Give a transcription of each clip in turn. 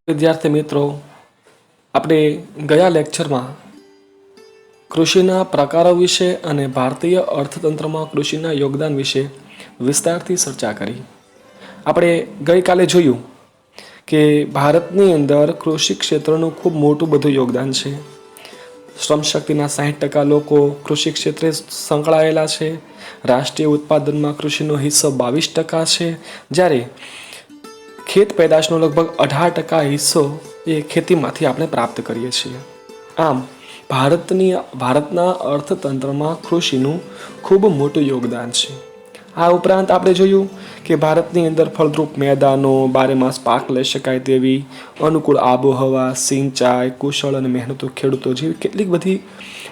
વિદ્યાર્થી મિત્રો, આપણે ગયા લેક્ચરમાં કૃષિના પ્રકારો વિશે અને ભારતીય અર્થતંત્રમાં કૃષિના યોગદાન વિશે વિસ્તારથી ચર્ચા કરી. આપણે ગઈકાલે જોયું કે ભારતની અંદર કૃષિ ક્ષેત્રનું ખૂબ મોટું બધું યોગદાન છે. શ્રમશક્તિના 60% લોકો કૃષિ ક્ષેત્રે સંકળાયેલા છે. રાષ્ટ્રીય ઉત્પાદનમાં કૃષિનો હિસ્સો 22% છે, જ્યારે ખેત પેદાશનો લગભગ 18% હિસ્સો એ ખેતીમાંથી આપણે પ્રાપ્ત કરીએ છીએ. આમ ભારતના અર્થતંત્રમાં કૃષિનું ખૂબ મોટું યોગદાન છે. આ ઉપરાંત આપણે જોયું કે ભારતની અંદર ફળદ્રુપ મેદાનો, બારેમાસ પાક લઈ શકાય તેવી અનુકૂળ આબોહવા, સિંચાઈ, કુશળ અને મહેનતુ ખેડૂતો જેવી કેટલીક બધી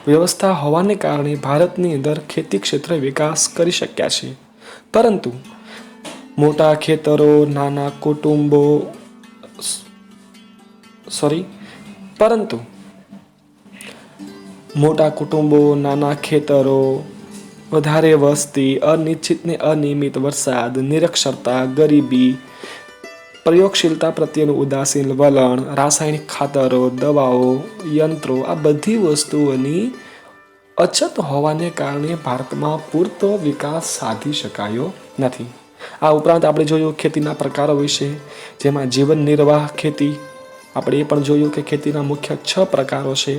વ્યવસ્થા હોવાને કારણે ભારતની અંદર ખેતી ક્ષેત્રે વિકાસ કરી શક્યા છે. પરંતુ મોટા ખેતરો, નાના કુટુંબો મોટા કુટુંબો, નાના ખેતરો, વધારે વસ્તી, અનિશ્ચિત ને અનિયમિત વરસાદ, નિરક્ષરતા, ગરીબી, પ્રયોગશીલતા પ્રત્યેનું ઉદાસીન વલણ, રાસાયણિક ખાતરો, દવાઓ, યંત્રો, આ બધી વસ્તુઓની અછત હોવાને કારણે ભારતમાં પૂરતો વિકાસ સાધી શકાયો નથી. આ ઉપરાંત આપણે જોયું ખેતીના પ્રકારો વિશે, જેમાં જીવન નિર્વાહ ખેતી. આપણે એ પણ જોયું કે ખેતીના મુખ્ય 6 પ્રકારો છે.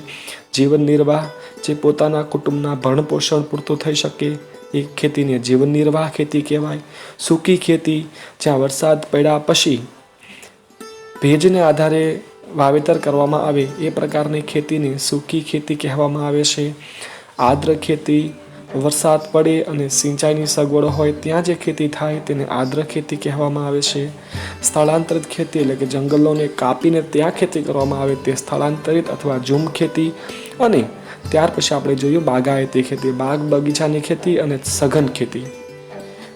જીવન નિર્વાહ, જે પોતાના કુટુંબના ભરણ પોષણ પૂરતું થઈ શકે એ ખેતીને જીવન નિર્વાહ ખેતી કહેવાય. સૂકી ખેતી, જ્યાં વરસાદ પડ્યા પછી ભેજને આધારે વાવેતર કરવામાં આવે એ પ્રકારની ખેતીને સૂકી ખેતી કહેવામાં આવે છે. આર્દ્ર ખેતી, વરસાદ પડે અને સિંચાઈની સગવડ હોય ત્યાં જે ખેતી થાય તેને આર્દ્ર ખેતી કહેવામાં આવે છે. સ્થળાંતરિત ખેતી એટલે કે જંગલોને કાપીને ત્યાં ખેતી કરવામાં આવે તે સ્થળાંતરિત અથવા ઝૂમ ખેતી. અને ત્યાર પછી આપણે જોયું બાગાયતી ખેતી, બાગ બગીચાની ખેતી અને સઘન ખેતી,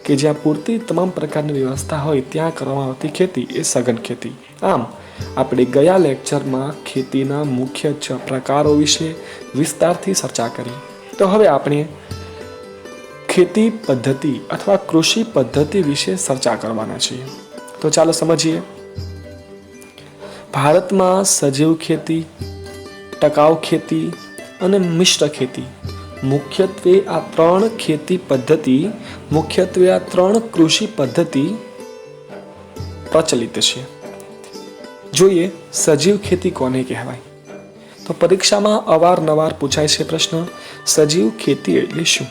કે જ્યાં પૂરતી તમામ પ્રકારની વ્યવસ્થા હોય ત્યાં કરવામાં આવતી ખેતી એ સઘન ખેતી. આમ આપણે ગયા લેક્ચરમાં ખેતીના મુખ્ય 6 પ્રકારો વિશે વિસ્તારથી ચર્ચા કરી. તો હવે આપણે ખેતી પદ્ધતિ અથવા કૃષિ પદ્ધતિ વિશે ચર્ચા કરવાના છીએ. તો ચાલો સમજીએ. ભારતમાં સજીવ ખેતી, ટકાઉ ખેતી અને મિશ્ર ખેતી, મુખ્યત્વે આ 3 કૃષિ પદ્ધતિ પ્રચલિત છે. જોઈએ સજીવ ખેતી કોને કહેવાય. તો પરીક્ષામાં અવારનવાર પૂછાય છે પ્રશ્ન, સજીવ ખેતી એટલે શું?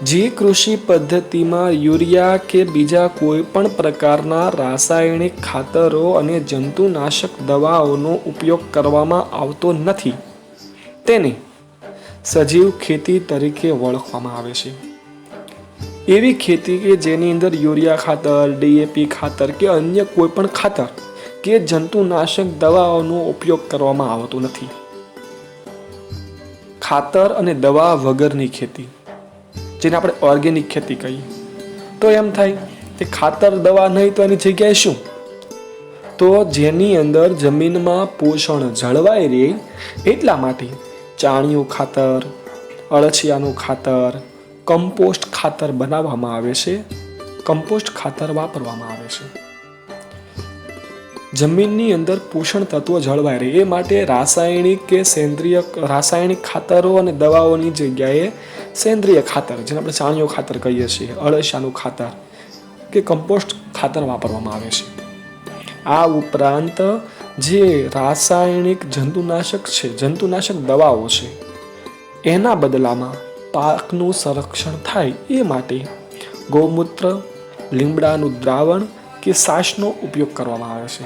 જે કૃષિ પદ્ધતિમાં યુરિયા કે બીજા કોઈ પણ પ્રકારના રાસાયણિક ખાતરો અને જંતુનાશક દવાઓનો ઉપયોગ કરવામાં આવતો નથી તેને સજીવ ખેતી તરીકે ઓળખવામાં આવે છે. એવી ખેતી કે જેની અંદર યુરિયા ખાતર, ડીએપી ખાતર કે અન્ય કોઈ પણ ખાતર કે જંતુનાશક દવાઓનો ઉપયોગ કરવામાં આવતો નથી. ખાતર અને દવા વગરની ખેતી, જેને આપણે ઓર્ગેનિક ખેતી કહીએ. તો એમ થાય કે ખાતર દવા નહીં તો એની જગ્યાએ શું? તો જેની અંદર જમીનમાં પોષણ જળવાઈ રહે એટલા માટે ચાણિયું ખાતર, અળસિયાનું ખાતર, કમ્પોસ્ટ ખાતર બનાવવામાં આવે છે. કમ્પોસ્ટ ખાતર વાપરવામાં આવે છે. જમીનની અંદર પોષણ તત્વો જળવાઈ રહે એ માટે રાસાયણિક ખાતરો અને દવાઓની જગ્યાએ સેન્દ્રિય ખાતર, જેને આપણે ચાણિયું ખાતર કહીએ છીએ, અળસિયાનું ખાતર કે કમ્પોસ્ટ ખાતર વાપરવામાં આવે છે. આ ઉપરાંત જે રાસાયણિક જંતુનાશક દવાઓ છે એના બદલામાં પાકનું સંરક્ષણ થાય એ માટે ગૌમૂત્ર, લીમડાનું દ્રાવણ કે છાશનો ઉપયોગ કરવામાં આવે છે.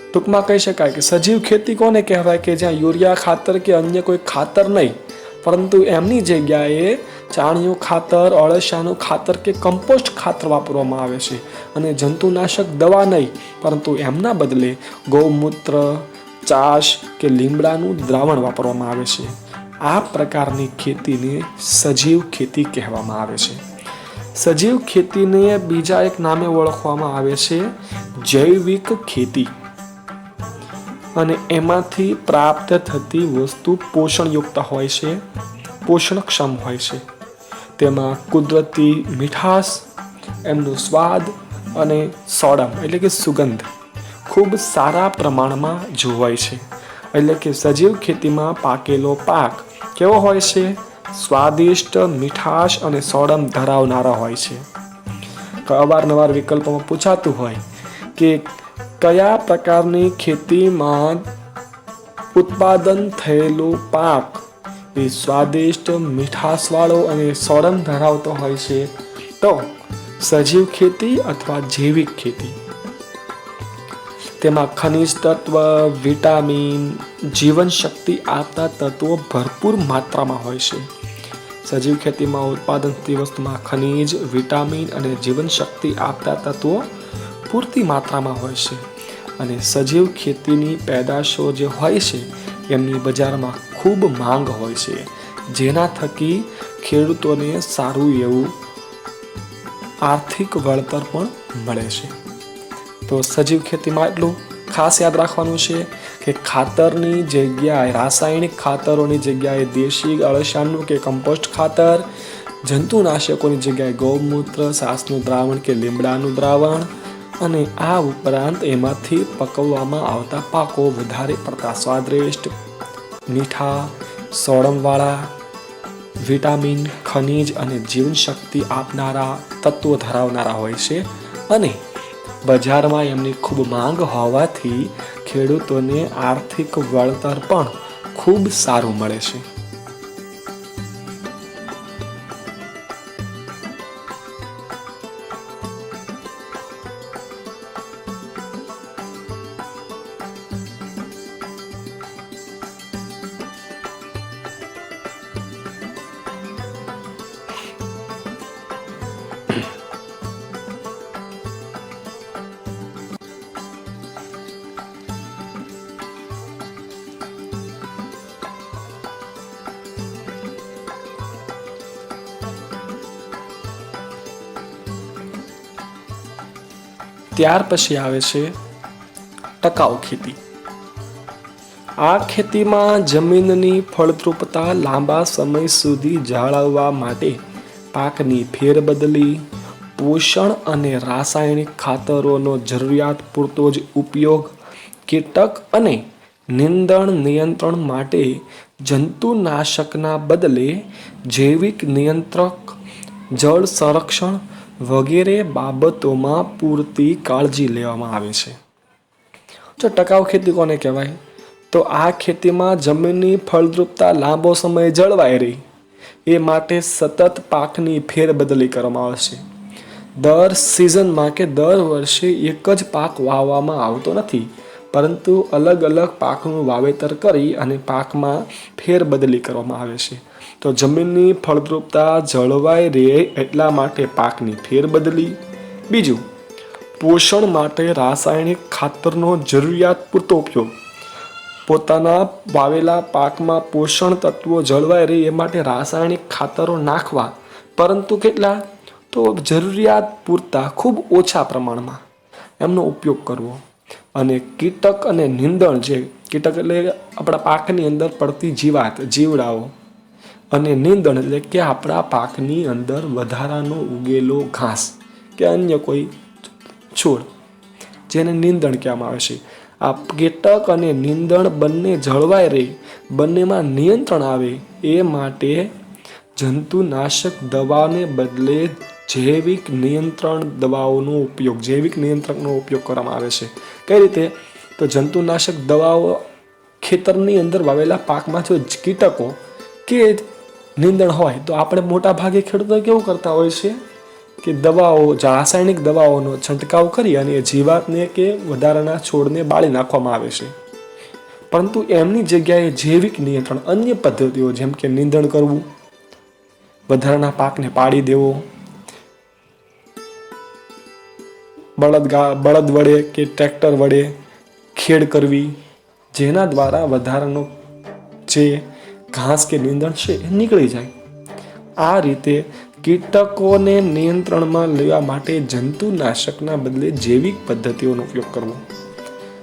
ટૂંકમાં કહી શકાય કે સજીવ ખેતી કોને કહેવાય કે જ્યાં યુરિયા ખાતર કે અન્ય કોઈ ખાતર નહીં, પરંતુ એમની જગ્યાએ ચાણિયું ખાતર, અળસિયાનું ખાતર કે કમ્પોસ્ટ ખાતર વાપરવામાં આવે છે અને જંતુનાશક દવા નહીં, પરંતુ એમના બદલે ગૌમૂત્ર, છાશ કે લીમડાનું દ્રાવણ વાપરવામાં આવે છે. આ પ્રકારની ખેતીને સજીવ ખેતી કહેવામાં આવે છે. સજીવ ખેતીને બીજા એક નામે ઓળખવામાં આવે છે જૈવિક ખેતી. અને એમાંથી પ્રાપ્ત થતી વસ્તુ પોષણયુક્ત હોય છે, પોષણક્ષમ હોય છે. તેમાં કુદરતી મીઠાશ, એમનો સ્વાદ અને સોડમ એટલે કે સુગંધ ખૂબ સારા પ્રમાણમાં જોવાય છે. એટલે કે સજીવ ખેતીમાં પાકેલો પાક કેવો હોય છે? સ્વાદિષ્ટ, મીઠાશ અને સોડમ ધરાવનારા હોય છે. અવારનવાર વિકલ્પોમાં પૂછાતું હોય કે કયા પ્રકારની ખેતીમાં ઉત્પાદન થયેલો પાક એ સ્વાદિષ્ટ, મીઠાશવાળો અને સોડમ ધરાવતો હોય છે? તો સજીવ ખેતી અથવા જૈવિક ખેતી. તેમાં ખનિજ તત્વ, વિટામિન, જીવનશક્તિ આપતા તત્વો ભરપૂર માત્રામાં હોય છે. સજીવ ખેતીમાં ઉત્પાદન થતી વસ્તુમાં ખનિજ, વિટામિન અને જીવનશક્તિ આપતા તત્વો પૂરતી માત્રામાં હોય છે. અને સજીવ ખેતીની પેદાશો જે હોય છે એમની બજારમાં ખૂબ માંગ હોય છે, જેના થકી ખેડૂતોને સારું એવું આર્થિક વળતર પણ મળે છે. તો સજીવ ખેતીમાં એટલું ખાસ યાદ રાખવાનું છે કે ખાતરની જગ્યાએ, રાસાયણિક ખાતરોની જગ્યાએ દેશી અળસિયાનું કે કમ્પોસ્ટ ખાતર, જંતુનાશકોની જગ્યાએ ગૌમૂત્ર, છાસનું દ્રાવણ કે લીમડાનું દ્રાવણ અને આ ઉપરાંત એમાંથી પકવવામાં આવતા પાકો વધારે પડતા સ્વાદિષ્ટ, મીઠા, સોડમવાળા, વિટામિન, ખનિજ અને જીવનશક્તિ આપનારા તત્વો ધરાવનારા હોય છે. અને બજારમાં એમની ખૂબ માંગ હોવાથી ખેડૂતોને આર્થિક વળતર પણ ખૂબ સારું મળે છે. ત્યાર પછી આવે છે ટકાઉ ખેતી. આ ખેતીમાં જમીનની ફળદ્રુપતા લાંબા સમય સુધી જાળવવા માટે પાકની ફેરબદલી, પોષણ અને રાસાયણિક ખાતરોનો જરૂરિયાત પૂરતો જ ઉપયોગ, કીટક અને નીંદણ નિયંત્રણ માટે જંતુનાશકના બદલે જૈવિક નિયંત્રક, જળ સંરક્ષણ વગેરે બાબતોમાં પૂરતી કાળજી લેવામાં આવે છે. જો ટકાઉ ખેતી કોને કહેવાય? તો આ ખેતીમાં જમીનની ફળદ્રુપતા લાંબો સમય જળવાઈ રહે એ માટે સતત પાકની ફેરબદલી કરવામાં આવે છે. દર સિઝનમાં કે દર વર્ષે એક જ પાક વાવવામાં આવતો નથી, પરંતુ અલગ અલગ પાકનું વાવેતર કરી અને પાકમાં ફેરબદલી કરવામાં આવે છે. તો જમીનની ફળદ્રુપતા જળવાઈ રહે એટલા માટે પાકની ફેરબદલી. બીજું, પોષણ માટે રાસાયણિક ખાતરનો જરૂરિયાત પૂરતો ઉપયોગ. પોતાના વાવેલા પાકમાં પોષણ તત્વો જળવાઈ રહે એ માટે રાસાયણિક ખાતરો નાખવા, પરંતુ કેટલા? તો જરૂરિયાત પૂરતા, ખૂબ ઓછા પ્રમાણમાં એમનો ઉપયોગ કરવો. અને કીટક અને નીંદણ, જે કીટક એટલે આપણા પાકની અંદર પડતી જીવાત, જીવડાઓ, અને નીંદણ એટલે કે આપણા પાકની અંદર વધારાનો ઉગેલો ઘાસ કે અન્ય કોઈ છોડ, જેને નીંદણ કહેવામાં આવે છે. આ કીટક અને નીંદણ બંને જળવાઈ રહે, બંનેમાં નિયંત્રણ આવે એ માટે જંતુનાશક દવાને બદલે જૈવિક નિયંત્રણ દવાઓનો ઉપયોગ, જૈવિક નિયંત્રકનો ઉપયોગ કરવામાં આવે છે. કઈ રીતે? તો જંતુનાશક દવાઓ ખેતરની અંદર વાવેલા પાકમાં જો કીટકો કે નીંદણ હોય તો આપણે મોટા ભાગે ખેડૂતો કેવું કરતા હોય છે કે દવાઓ, રાસાયણિક દવાઓનો છંટકાવ કરી અને એ જીવાતને કે વધારાના છોડને બાળી નાખવામાં આવે છે. પરંતુ એમની જગ્યાએ જૈવિક નિયંત્રણ, અન્ય પદ્ધતિઓ જેમ કે નીંદણ કરવું, વધારાના પાકને પાડી દેવો, બળદ વડે કે ટ્રેક્ટર વડે ખેડ કરવી, જેના દ્વારા વધારાનો જે ઘાસ કે નીંદણ છે એ નીકળી જાય. આ રીતે કીટકોને નિયંત્રણમાં લેવા માટે જંતુનાશકના બદલે જૈવિક પદ્ધતિઓનો ઉપયોગ કરવો.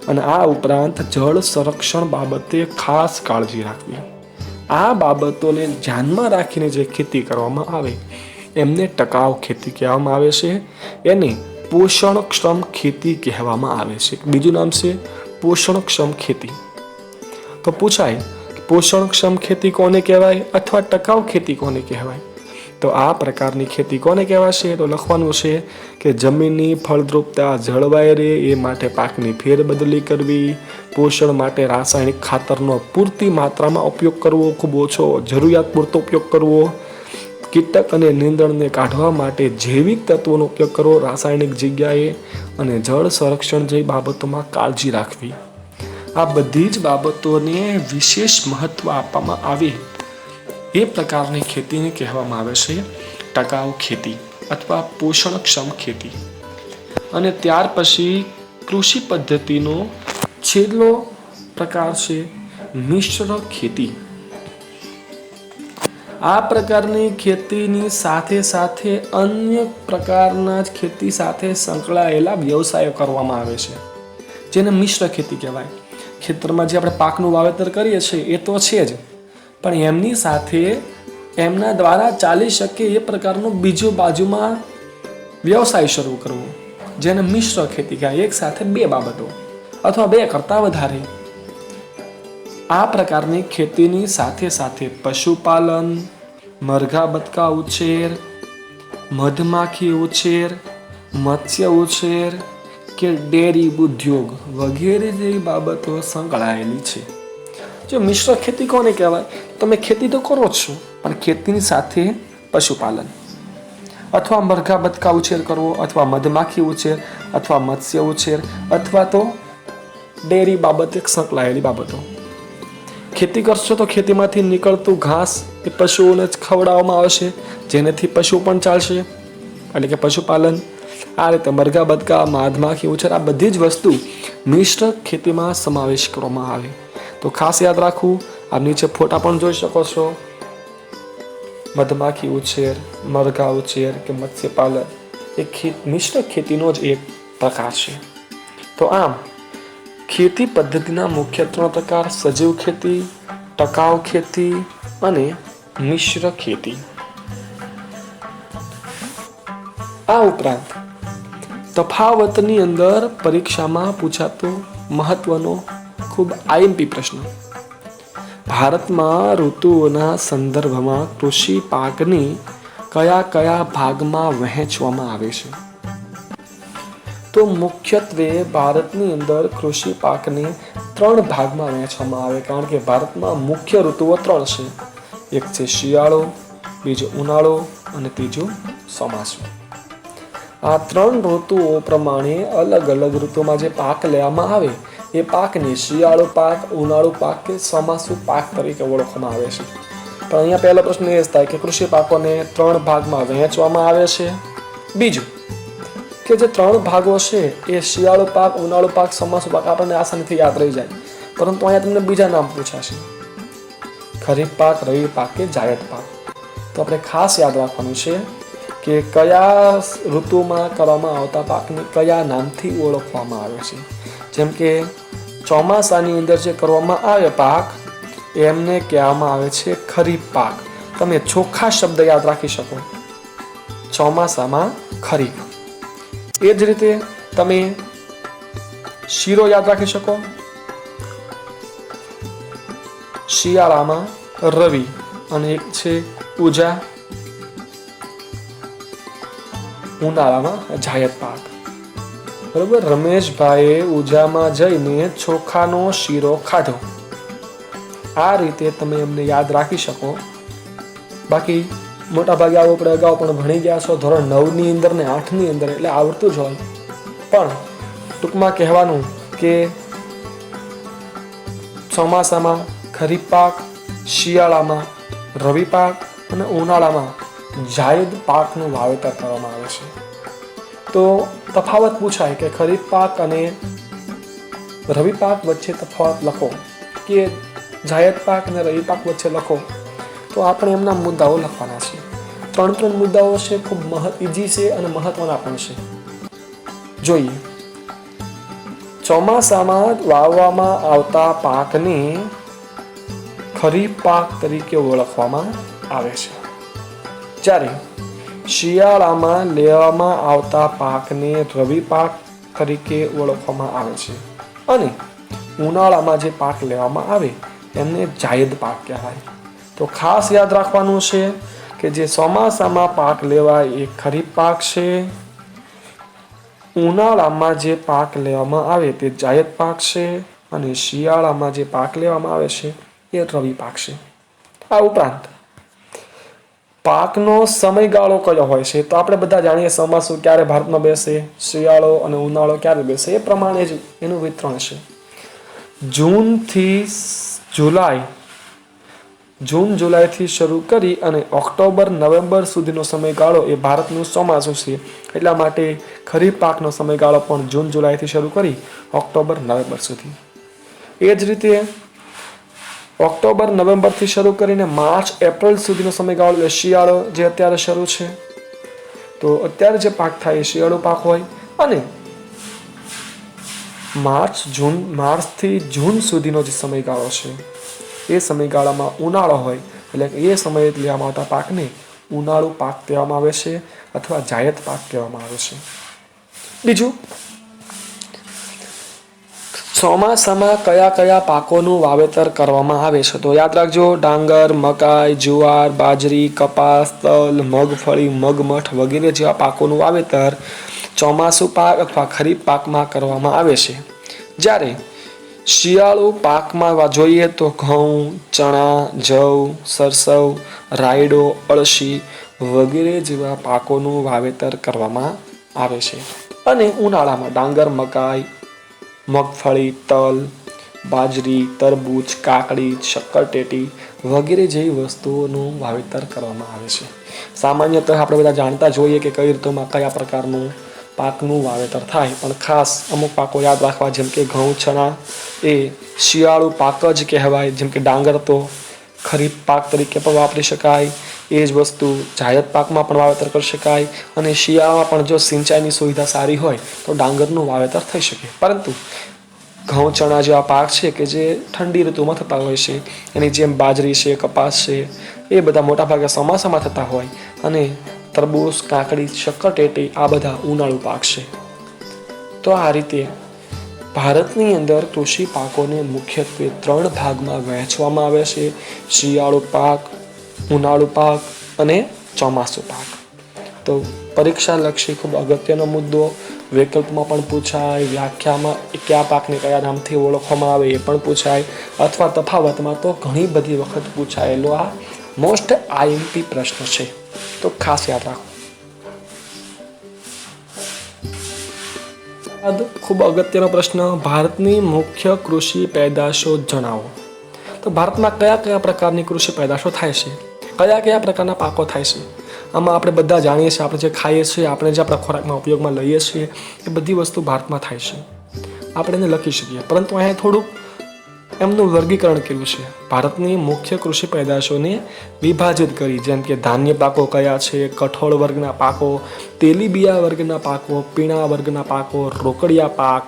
અને આ ઉપરાંત જળ સંરક્ષણ બાબતે ખાસ કાળજી રાખવી. આ બાબતોને ધ્યાનમાં રાખીને જે ખેતી કરવામાં આવે એમને ટકાઉ ખેતી કહેવામાં આવે છે. એને પોષણક્ષમ ખેતી કહેવામાં આવે છે. બીજું નામ છે પોષણક્ષમ ખેતી. તો પૂછાય પોષણક્ષમ ખેતી કોને કહેવાય અથવા ટકાઉ ખેતી કોને કહેવાય? તો આ પ્રકારની ખેતી કોને કહેવાશે? તો લખવાનું છે કે જમીનની ફળદ્રુપતા જળવાઈ રહે એ માટે પાકની ફેરબદલી કરવી, પોષણ માટે રાસાયણિક ખાતરનો પૂરતી માત્રામાં ઉપયોગ કરવો, ખૂબ ઓછો જરૂરિયાત પૂરતો ઉપયોગ કરવો, કીટક અને નીંદણને કાઢવા માટે જૈવિક તત્વોનો ઉપયોગ કરવો રાસાયણિક જગ્યાએ, અને જળ સંરક્ષણ જેવી બાબતોમાં કાળજી રાખવી. આ બધી જ બાબતોને વિશેષ મહત્વ આપવામાં આવે એ પ્રકારની ખેતીને કહેવામાં આવે છે ટકાઉ ખેતી અથવા પોષણક્ષમ ખેતી. અને ત્યાર પછી કૃષિ પદ્ધતિનો છેલ્લો પ્રકાર છે મિશ્ર ખેતી. આ પ્રકારની ખેતીની સાથે સાથે અન્ય પ્રકારના જ ખેતી સાથે સંકળાયેલા વ્યવસાયો કરવામાં આવે છે, જેને મિશ્ર ખેતી કહેવાય. ખેતરમાં જે આપણે પાકનું વાવેતર કરીએ છીએ એ તો છે જ, પણ એમની સાથે એમના દ્વારા ચાલી શકે એ પ્રકારનો બીજો બાજુમાં વ્યવસાય શરૂ કરવો, જેને મિશ્ર ખેતી કહેવાય. એક સાથે બે બાબતો અથવા બે કરતાં વધારે. આ પ્રકારની ખેતીની સાથે સાથે પશુપાલન, મરઘા બતકા ઉછેર, મધમાખી ઉછેર, મત્સ્ય ઉછેર કે ડેરી ઉદ્યોગ વગેરે જેવી બાબતો સંકળાયેલી છે. જો મિશ્ર ખેતી કોને કહેવાય? તમે ખેતી તો કરો જ છો, પણ ખેતીની સાથે પશુપાલન અથવા મરઘા બતકા ઉછેર કરવો, અથવા મધમાખી ઉછેર, અથવા મત્સ્ય ઉછેર, અથવા તો ડેરી બાબતે સંકળાયેલી બાબતો. ખેતી કરશો તો ખેતીમાંથી નીકળતું ઘાસ એ પશુઓને જ ખવડાવવામાં આવશે, જેનાથી પશુ પણ ચાલશે, એટલે કે પશુપાલન. આ રીતે મરઘા બતકા, મધમાખી ઉછેર, આ બધી જ વસ્તુ મિશ્ર ખેતીમાં સમાવેશ કરવામાં આવે. તો ખાસ યાદ રાખવું. આ નીચે ફોટા પણ જોઈ શકો છો. મધમાખી ઉછેર, મરઘા ઉછેર કે મત્સ્યપાલન એ મિશ્ર ખેતીનો જ એક પ્રકાર છે. તો આમ ખેતી પદ્ધતિના મુખ્ય 3 પ્રકાર: સજીવ ખેતી, ટકાઉ ખેતી અને મિશ્ર ખેતી. આ ઉપરાંત તફાવતની અંદર પરીક્ષામાં પૂછાતો મહત્વનો ખૂબ આઈએમપી પ્રશ્ન: ભારતમાં ઋતુઓના સંદર્ભમાં કૃષિ પાકની કયા કયા ભાગમાં વહેંચવામાં આવે છે? તો મુખ્યત્વે ભારતની અંદર કૃષિ પાકને 3 ભાગમાં વહેંચવામાં આવે, કારણ કે ભારતમાં મુખ્ય ઋતુઓ 3 છે. એક છે શિયાળો, બીજો ઉનાળો અને ત્રીજો ચોમાસું. આ 3 ઋતુઓ પ્રમાણે અલગ અલગ ઋતુમાં જે પાક લેવામાં આવે એ પાકને શિયાળો પાક, ઉનાળુ પાક કે ચોમાસું પાક તરીકે ઓળખવામાં આવે છે. પણ અહીંયા પહેલો પ્રશ્ન એ જ થાય કે કૃષિ પાકોને 3 ભાગમાં વહેંચવામાં આવે છે. બીજું કે જે 3 ભાગો છે એ શિયાળો પાક, ઉનાળુ પાક, ચોમાસું પાક આપણને આસાનીથી યાદ રહી જાય, પરંતુ અહીંયા તમને બીજા નામ પૂછાશે: ખરીફ પાક, રવિ પાક કે જાયદ પાક. તો આપણે ખાસ યાદ રાખવાનું છે કે કયા ઋતુમાં કરવામાં આવતા પાકને કયા નામથી ઓળખવામાં આવે છે. જેમ કે ચોમાસાની અંદર જે કરવામાં આવે પાક એમને કહેવામાં આવે છે ખરીફ પાક. તમે ચોખ્ખા શબ્દ યાદ રાખી શકો: ચોમાસામાં ખરીફ. એ જ રીતે તમે શીરો યાદ રાખી શકો: શિયાળામાં રવિ. અને એક છે ઉજા, ઉનાળામાં જાયદ પાક. બરોબર. રમેશભાઈએ ઉજામાં જઈને ચોખાનો શીરો ખાધો. આ રીતે તમે એમને યાદ રાખી શકો. બાકી મોટા ભાગે આવો આપણે અગાઉ પણ ભણી ગયા છો, ધોરણ 9ની અંદર ને 8ની અંદર, એટલે આવડતું જ હોય. પણ ટૂંકમાં કહેવાનું કે ચોમાસામાં ખરીફ પાક, શિયાળામાં રવિ પાક અને ઉનાળામાં જાયદ પાકનું વાવેતર કરવામાં આવે છે. તો તફાવત પૂછાય કે ખરીફ પાક અને રવિ પાક વચ્ચે તફાવત લખો, કે જાયદ પાક અને રવિ પાક વચ્ચે લખો. તો આપણે એમના મુદ્દાઓ લખવાના છે. 3 મુદ્દાઓ છે, ખૂબ ઇઝી છે અને મહત્વના પણ છે. જોઈએ. ચોમાસામાં વાવવામાં આવતા પાકને ખરીફ પાક તરીકે ઓળખવામાં આવે છે, જ્યારે શિયાળામાં લેવામાં આવતા પાકને રવિ પાક તરીકે ઓળખવામાં આવે છે અને ઉનાળામાં જે પાક લેવામાં આવે એમને જાયદ પાક કહેવાય. તો ખાસ યાદ રાખવાનું છે કે જે ચોમાસામાં પાક લેવાય એ ખરીફ પાક છે, ઉનાળામાં જે પાક લેવામાં આવે તે જાયદ પાક છે અને શિયાળામાં જે પાક લેવામાં આવે છે એ રવિ પાક છે. આ ઉપરાંત પાકનો સમયગાળો કયો હોય છે? તો આપણે બધા જાણીએ ચોમાસું ક્યારે ભારતમાં બેસે, શિયાળો અને ઉનાળો ક્યારે બેસે, એ પ્રમાણે જ એનું વિતરણ છે. જૂન જુલાઈથી શરૂ કરી અને ઓક્ટોબર નવેમ્બર સુધીનો સમયગાળો એ ભારતનું ચોમાસું છે. એટલા માટે ખરીફ પાકનો સમયગાળો પણ જૂન જુલાઈથી શરૂ કરી ઓક્ટોબર નવેમ્બર સુધી. એ જ રીતે ઓક્ટોબર નવેમ્બરથી શરૂ કરીને માર્ચ એપ્રિલ સુધીનો સમયગાળો એટલે શિયાળો જે અત્યારે શરૂ છે. તો અત્યારે જે પાક થાય એ શિયાળુ પાક હોય અને માર્ચથી જૂન સુધીનો જે સમયગાળો છે એ સમયગાળામાં ઉનાળો હોય એટલે એ સમયે લેવામાં આવતા પાકને ઉનાળુ પાક કહેવામાં આવે છે અથવા જાયદ પાક કહેવામાં આવે છે. બીજું, ચોમાસામાં કયા કયા પાકોનું વાવેતર કરવામાં આવે છે? તો યાદ રાખજો, ડાંગર, મકાઈ, જુવાર, બાજરી, કપાસ, તલ, મગફળી, મગમઠ વગેરે જેવા પાકોનું વાવેતર ચોમાસુ પાક અથવા ખરીફ પાકમાં કરવામાં આવે છે. જ્યારે શિયાળુ પાકમાં જોઈએ તો ઘઉં, ચણા, જવ, સરસવ, રાયડો, અળસી વગેરે જેવા પાકોનું વાવેતર કરવામાં આવે છે. અને ઉનાળામાં ડાંગર, મકાઈ, મગફળી, તલ, બાજરી, તરબૂચ, કાકડી, શક્કરટેટી વગેરે જેવી વસ્તુઓનું વાવેતર કરવામાં આવે છે. સામાન્યતઃ આપણે બધા જાણતા જોઈએ કે કઈ ઋતુમાં કયા પ્રકારનું પાકનું વાવેતર થાય, પણ ખાસ અમુક પાકો યાદ રાખવા, જેમ કે ઘઉં, ચણા એ શિયાળુ પાક જ કહેવાય. જેમ કે ડાંગર તો ખરીફ પાક તરીકે પણ વાપરી શકાય. એ જ વસ્તુ જાયદ પાકમાં પણ વાવેતર કરી શકાય અને શિયાળામાં પણ જો સિંચાઈની સુવિધા સારી હોય તો ડાંગરનું વાવેતર થઈ શકે. પરંતુ ઘઉં, ચણા જેવા પાક છે કે જે ઠંડી ઋતુમાં થતા હોય છે, એની જેમ બાજરી છે, કપાસ છે, એ બધા મોટાભાગે ચોમાસામાં થતા હોય અને તરબૂચ, કાકડી, શક્કરટેટી આ બધા ઉનાળુ પાક છે. તો આ રીતે ભારતની અંદર કૃષિ પાકોને મુખ્યત્વે 3 ભાગમાં વહેંચવામાં આવે છે: શિયાળુ પાક, ઉનાળુ પાક અને ચોમાસુ પાક. તો પરીક્ષાલક્ષી ખૂબ અગત્યનો મુદ્દો, વિકલ્પમાં પણ પૂછાય, વ્યાખ્યામાં કયા પાકને કયા નામથી ઓળખવામાં આવે એ પણ પૂછાય, અથવા તફાવતમાં તો ઘણી બધી વખત પૂછાયેલો આ મોસ્ટ આઈએમપી પ્રશ્ન છે. તો ખાસ યાદ રાખો. ખૂબ અગત્યનો પ્રશ્ન, ભારતની મુખ્ય કૃષિ પેદાશો જણાવો. તો ભારતમાં કયા કયા પ્રકારની કૃષિ પેદાશો થાય છે, કયા કયા પ્રકારના પાકો થાય છે? આમાં આપણે બધા જાણીએ છીએ, આપણે જે ખાઈએ છીએ, આપણે જે આપણા ખોરાકમાં ઉપયોગમાં લઈએ છીએ, એ બધી વસ્તુ ભારતમાં થાય છે. આપણે એને લખી શકીએ, પરંતુ અહીંયા થોડુંક એમનું વર્ગીકરણ કર્યું છે. ભારતની મુખ્ય કૃષિ પેદાશોને વિભાજિત કરી, જેમ કે ધાન્ય પાકો કયા છે, કઠોળ વર્ગના પાકો, તેલીબિયા વર્ગના પાકો, પીણા વર્ગના પાકો, રોકડિયા પાક,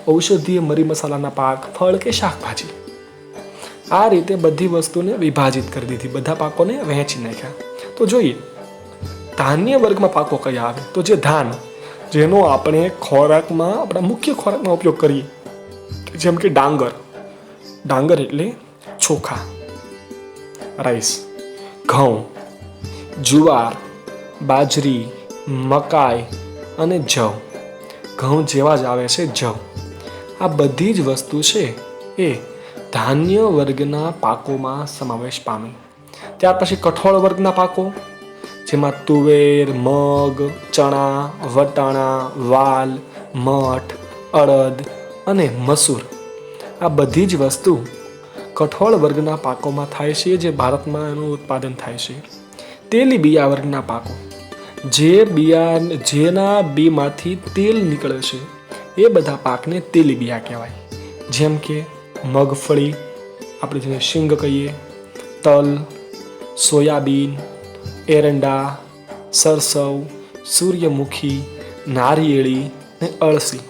ઔષધીય મરી મસાલાના પાક, ફળ કે શાકભાજી. આ રીતે બધી વસ્તુને વિભાજિત કરી દીધી, બધા પાકોને વહેંચી નાખ્યા. તો જોઈએ ધાન્ય વર્ગમાં પાકો કયા આવે. તો જે ધાન, જેનો આપણે ખોરાકમાં, આપણા મુખ્ય ખોરાકમાં ઉપયોગ કરીએ, જેમ કે ડાંગર એટલે ચોખા, રાઈસ, ઘઉં, જુવાર, બાજરી, મકાઈ અને જવ. ઘઉં જેવા જ આવે છે જવ. આ બધી જ વસ્તુ છે એ ધાન્ય વર્ગના પાકોમાં સમાવેશ પામે. ત્યાર પછી કઠોળ વર્ગના પાકો, જેમાં તુવેર, મગ, ચણા, વટાણા, વાલ, મઠ, અડદ અને મસૂર, આ બધી જ વસ્તુ કઠોળ વર્ગના પાકોમાં થાય છે, જે ભારતમાં એનું ઉત્પાદન થાય છે. તેલીબિયા વર્ગના પાકો, જેના બીમાંથી તેલ નીકળે છે, એ બધા પાકને તેલીબિયા કહેવાય. જેમ કે મગફળી, આપણે જેને શીંગ કહીએ, તલ, સોયાબીન, એરંડા, સરસવ, સૂર્યમુખી, નારિયેળી અને અળસી.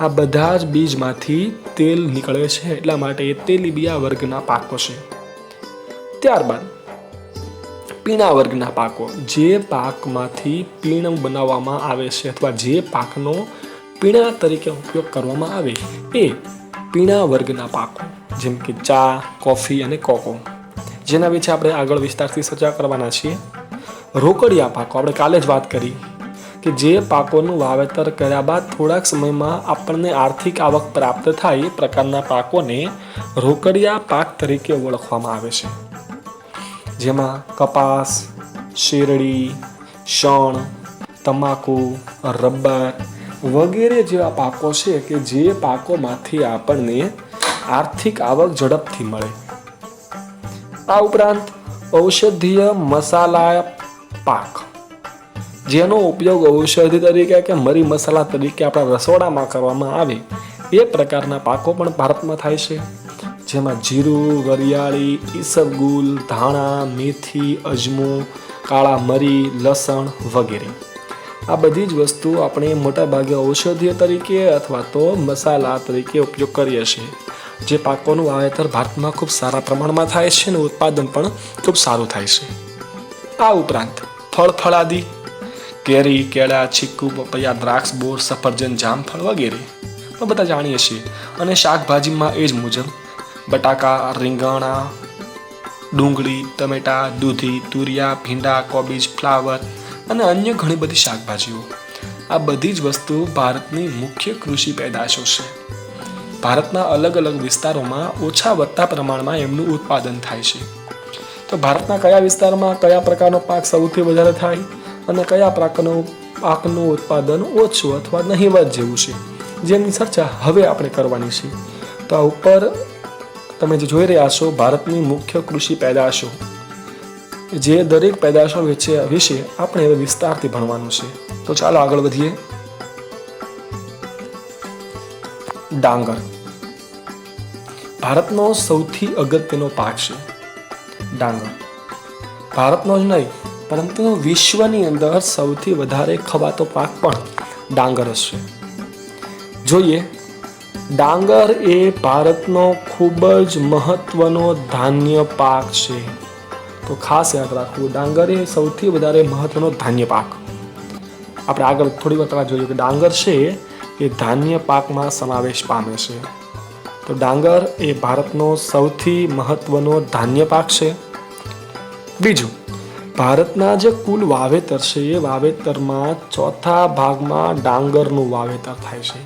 આ બધા જ બીજમાંથી તેલ નીકળે છે, એટલા માટે એ તેલીબિયા વર્ગના પાકો છે. ત્યારબાદ પીણા વર્ગના પાકો, જે પાકમાંથી પીણ બનાવવામાં આવે છે અથવા જે પાકનો પીણા તરીકે ઉપયોગ કરવામાં આવે એ પીણા વર્ગના પાકો, જેમ કે ચા, કોફી અને કોકો, જેના વિશે આપણે આગળ વિસ્તારથી ચર્ચા કરવાના છીએ. રોકડિયા પાકો, આપણે કાલે જ વાત કરી કે જે પાકોનું વાવેતર કર્યા બાદ થોડાક સમયમાં આપણને આર્થિક આવક પ્રાપ્ત થાય એ પ્રકારના પાકોને રોકડિયા પાક તરીકે ઓળખવામાં આવે છે. જેમાં કપાસ, શેરડી, શણ, તમાકુ, રબર વગેરે જેવા પાકો છે કે જે પાકોમાંથી આપણને આર્થિક આવક ઝડપથી મળે. આ ઉપરાંત ઔષધીય મસાલા પાક, જેનો ઉપયોગ ઔષધિ તરીકે કે મરી મસાલા તરીકે આપણા રસોડામાં કરવામાં આવે એ પ્રકારના પાકો પણ ભારતમાં થાય છે. જેમાં જીરું, વરિયાળી, ઈસબગુલ, ધાણા, મેથી, અજમો, કાળા મરી, લસણ વગેરે. આ બધી જ વસ્તુ આપણે મોટાભાગે ઔષધીય તરીકે અથવા તો મસાલા તરીકે ઉપયોગ કરીએ છીએ. જે પાકોનું વાવેતર ભારતમાં ખૂબ સારા પ્રમાણમાં થાય છે અને ઉત્પાદન પણ ખૂબ સારું થાય છે. આ ઉપરાંત ફળફળાદી, કેરી, કેળા, ચીકુ, પપૈયા, દ્રાક્ષ, બોર, સફરજન, જામફળ વગેરે તો બધા જાણીએ છીએ. અને શાકભાજીમાં એ જ મુજબ બટાકા, રીંગણા, ડુંગળી, ટમેટા, દૂધી, તુરિયા, ભીંડા, કોબીજ, ફ્લાવર અને અન્ય ઘણી બધી શાકભાજીઓ. આ બધી જ વસ્તુ ભારતની મુખ્ય કૃષિ પેદાશો છે. ભારતના અલગ અલગ વિસ્તારોમાં ઓછા વધતા પ્રમાણમાં એમનું ઉત્પાદન થાય છે. તો ભારતના કયા વિસ્તારમાં કયા પ્રકારનો પાક સૌથી વધારે થાય અને કયા પાકનું ઉત્પાદન ઓછું અથવા નહીવત જેવું છે, જેની ચર્ચા હવે આપણે કરવાની છે. તો આ ઉપર તમે જે જોઈ રહ્યા છો ભારતની મુખ્ય કૃષિ પેદાશો, જે દરેક પેદાશો વિશે આપણે હવે વિસ્તારથી ભણવાનું છે. તો ચાલો આગળ વધીએ. ડાંગર ભારતનો સૌથી અગત્યનો પાક છે. ડાંગર ભારતનો જ નહીં પરંતુ વિશ્વની અંદર સૌથી વધારે ખવાતો પાક પણ ડાંગર જ છે. જોઈએ, ડાંગર એ ભારતનો ખૂબ જ મહત્વનો ધાન્ય પાક છે. તો ખાસ યાદ રાખવું, ડાંગર એ સૌથી વધારે મહત્વનો ધાન્ય પાક. આપણે આગળ થોડી વાર પહેલા જોયું કે ડાંગર છે એ ધાન્ય પાકમાં સમાવેશ પામે છે. તો ડાંગર એ ભારતનો સૌથી મહત્વનો ધાન્ય પાક છે. બીજું, ભારતના જે કુલ વાવેતર છે એ વાવેતરમાં ચોથા ભાગમાં ડાંગરનું વાવેતર થાય છે.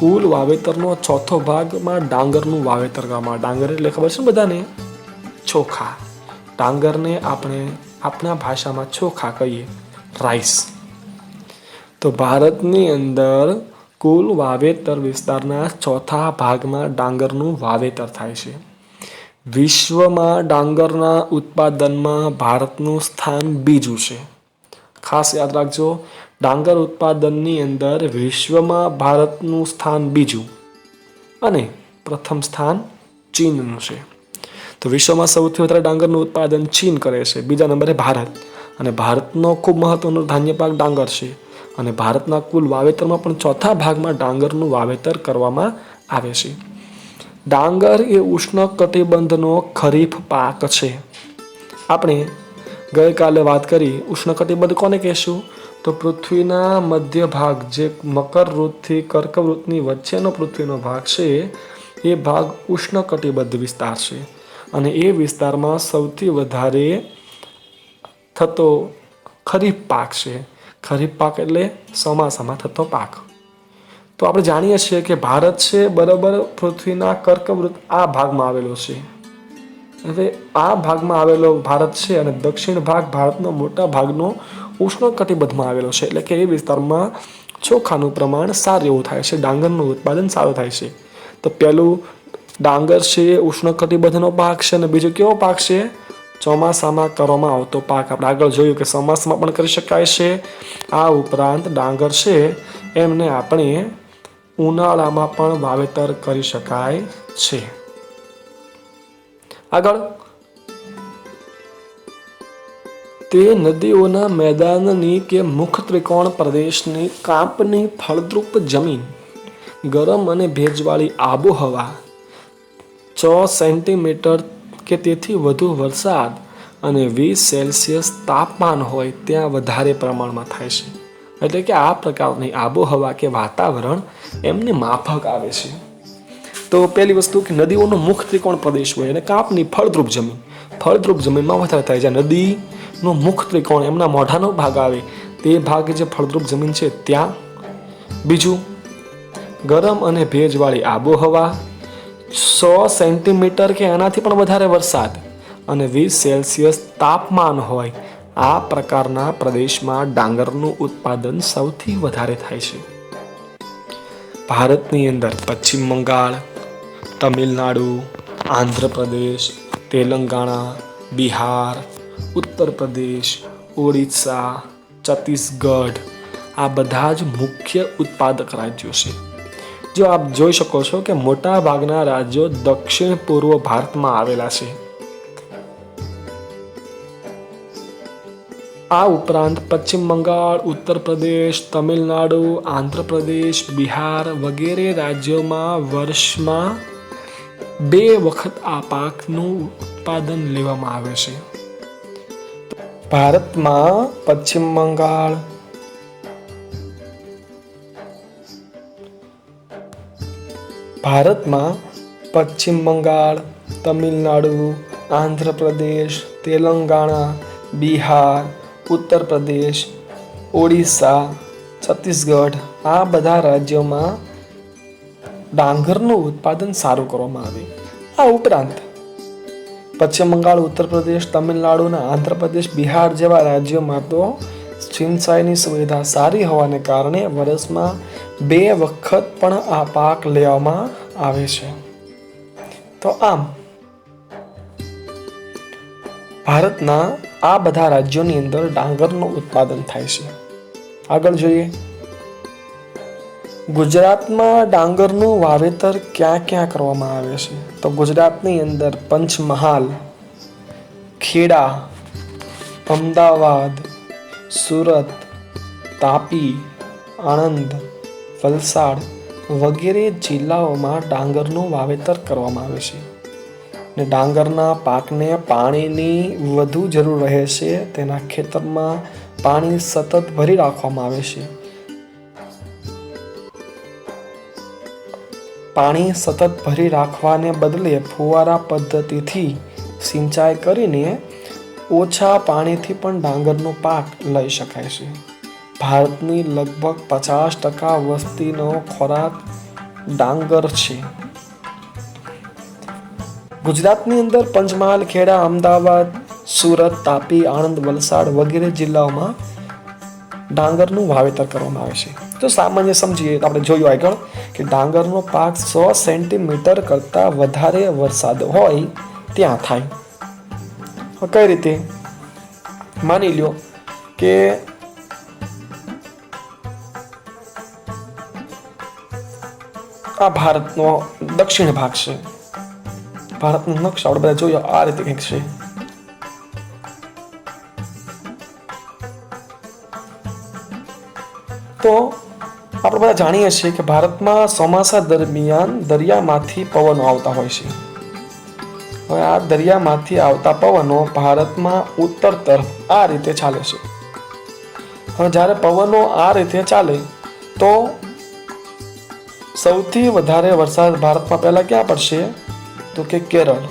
કુલ વાવેતરનો ચોથો ભાગમાં ડાંગરનું વાવેતર કરવામાં. ડાંગર એટલે ખબર છે બધાને? ચોખા. ડાંગરને આપણે આપણા ભાષામાં ચોખા કહીએ, રાઈસ. તો ભારતની અંદર કુલ વાવેતર વિસ્તારના ચોથા ભાગમાં ડાંગરનું વાવેતર થાય છે. વિશ્વમાં ડાંગરના ઉત્પાદનમાં ભારતનું સ્થાન બીજું છે. ખાસ યાદ રાખજો, ડાંગર ઉત્પાદનની અંદર વિશ્વમાં ભારતનું સ્થાન બીજું અને પ્રથમ સ્થાન ચીનનું છે. તો વિશ્વમાં સૌથી વધારે ડાંગરનું ઉત્પાદન ચીન કરે છે, બીજા નંબરે ભારત. અને ભારતનો ખૂબ મહત્વનો ધાન્ય પાક ડાંગર છે. અને ભારતના કુલ વાવેતરમાં પણ ચોથા ભાગમાં ડાંગરનું વાવેતર કરવામાં આવે છે. ડાંગર એ ઉષ્ણકટિબંધનો ખરીફ પાક છે. આપણે ગઈકાલે વાત કરી, ઉષ્ણકટિબંધ કોને કહેશું? તો પૃથ્વીના મધ્ય ભાગ, જે મકર વૃત્તથી કર્કવૃત્તની વચ્ચેનો પૃથ્વીનો ભાગ છે એ ભાગ ઉષ્ણકટિબદ્ધ વિસ્તાર છે. અને એ વિસ્તારમાં સૌથી વધારે થતો ખરીફ પાક છે. ખરીફ પાક એટલે ચોમાસામાં થતો પાક. તો આપણે જાણીએ છીએ કે ભારત છે બરાબર પૃથ્વીના કર્કવૃત્ત આ ભાગમાં આવેલો છે. હવે આ ભાગમાં આવેલો ભારત છે અને દક્ષિણ ભાગ ભારતનો મોટા ભાગનો ઉષ્ણકટિબંધમાં આવેલો છે. એટલે કે એ વિસ્તારમાં ચોખાનું પ્રમાણ સારું એવું થાય છે, ડાંગરનું ઉત્પાદન સારું થાય છે. તો પહેલું ડાંગર છે એ ઉષ્ણકટિબંધનો પાક છે અને બીજો કેવો પાક છે? ચોમાસામાં કરવામાં આવતો પાક. આપણે આગળ જોયું કે ચોમાસામાં પણ કરી શકાય છે. આ ઉપરાંત ડાંગર છે એમને આપણે ઉનાળામાં પણ વાવેતર કરી શકાય છે. આગળ, તે નદીઓના મેદાનની કે મુખ ત્રિકોણ પ્રદેશની કાંપની ફળદ્રુપ જમીન, ગરમ અને ભેજવાળી આબોહવા, 6 સેન્ટીમીટર કે તેથી વધુ વરસાદ અને 20 સેલ્સિયસ તાપમાન હોય ત્યાં વધારે પ્રમાણમાં થાય છે. એટલે કે આ પ્રકારની આબોહવા કે વાતાવરણ એમને માફક આવે છે. તો પહેલી વસ્તુ કે નદીઓનો મુખ ત્રિકોણ પ્રદેશ હોય અને કાપની ફળદ્રુપ જમીન. ફળદ્રુપ જમીનમાં વધારે થાય. જ્યાં નદીનો મુખ ત્રિકોણ એમના મોઢાનો ભાગ આવે તે ભાગ જે ફળદ્રુપ જમીન છે ત્યાં. બીજું, ગરમ અને ભેજવાળી આબોહવા, 100 સેન્ટીમીટર કે એનાથી પણ વધારે વરસાદ અને 20 સેલ્સિયસ તાપમાન હોય આ પ્રકારના પ્રદેશમાં ડાંગરનું ઉત્પાદન સૌથી વધારે થાય છે. ભારતની અંદર પશ્ચિમ બંગાળ, તમિલનાડુ, આંધ્રપ્રદેશ, તેલંગાણા, બિહાર, ઉત્તર પ્રદેશ, ઓડિશા, છત્તીસગઢ આ બધા જ મુખ્ય ઉત્પાદક રાજ્યો છે. જો આપ જોઈ શકો છો કે મોટા ભાગના રાજ્યો દક્ષિણ પૂર્વ ભારતમાં આવેલા છે. આ ઉપરાંત પશ્ચિમ બંગાળ, ઉત્તર પ્રદેશ, તમિલનાડુ, આંધ્રપ્રદેશ, બિહાર વગેરે રાજ્યોમાં વર્ષમાં 2 વખત આ પાકનું ઉત્પાદન લેવામાં આવે છે. ભારતમાં પશ્ચિમ બંગાળ, તમિલનાડુ, આંધ્રપ્રદેશ, તેલંગાણા, બિહાર, ઉત્તર પ્રદેશ, ઓડિશા, છત્તીસગઢ આ બધા રાજ્યોમાં ડાંગરનું ઉત્પાદન સારું કરવામાં આવે. આ ઉપરાંત પશ્ચિમ બંગાળ, ઉત્તર પ્રદેશ, તમિલનાડુ અને આંધ્રપ્રદેશ, બિહાર જેવા રાજ્યોમાં તો સિંચાઈની સુવિધા સારી હોવાને કારણે વર્ષમાં 2 વખત પણ આ પાક લેવામાં આવે છે. તો આમ ભારતના આ બધા રાજ્યોની અંદર ડાંગરનું ઉત્પાદન થાય છે. આગળ જોઈએ, ગુજરાતમાં ડાંગરનું વાવેતર ક્યાં ક્યાં કરવામાં આવે છે? તો ગુજરાતની અંદર પંચમહાલ, ખેડા, અમદાવાદ, સુરત, તાપી, આણંદ, વલસાડ વગેરે જિલ્લાઓમાં ડાંગરનું વાવેતર કરવામાં આવે છે. ને ડાંગરના પાકને પાણીની વધુ જરૂર રહે છે. તેના ખેતરમાં પાણી સતત ભરી રાખવામાં આવે છે. પાણી સતત ભરી રાખવાને બદલે ફુવારા પદ્ધતિથી સિંચાઈ કરીને ઓછા પાણીથી પણ ડાંગરનો પાક લઈ શકાય છે. ભારતની લગભગ 50% વસ્તીનો ખોરાક ડાંગર છે. ગુજરાતની અંદર પંચમહાલ, ખેડા, અમદાવાદ, સુરત, તાપી, આણંદ, વલસાડ વગેરે જિલ્લાઓમાં ડાંગરનું વાવેતર કરવામાં આવે છે. તો સામાન્ય સમજીએ, આપણે જોયું આગળ કે ડાંગરનો પાક 100 સેન્ટીમીટર કરતાં વધારે વરસાદ હોય ત્યાં થાય. કઈ રીતે? માની લ્યો કે આ ભારતનો દક્ષિણ ભાગ છે. ભારતનો નકશો આપણે બધા જોયો આ રીતે કંઈક છે. તો આપણે બધા જાણીએ છીએ કે ભારતમાં ચોમાસા દરમિયાન દરિયામાંથી પવનો આવતા હોય છે. હવે આ દરિયામાંથી આવતા પવનો ભારતમાં ઉત્તર તરફ આ રીતે ચાલે છે. હવે જ્યારે પવનો આ રીતે ચાલે તો સૌથી વધારે વરસાદ ભારતમાં પહેલા ક્યાં પડશે? તો કે કેરળ,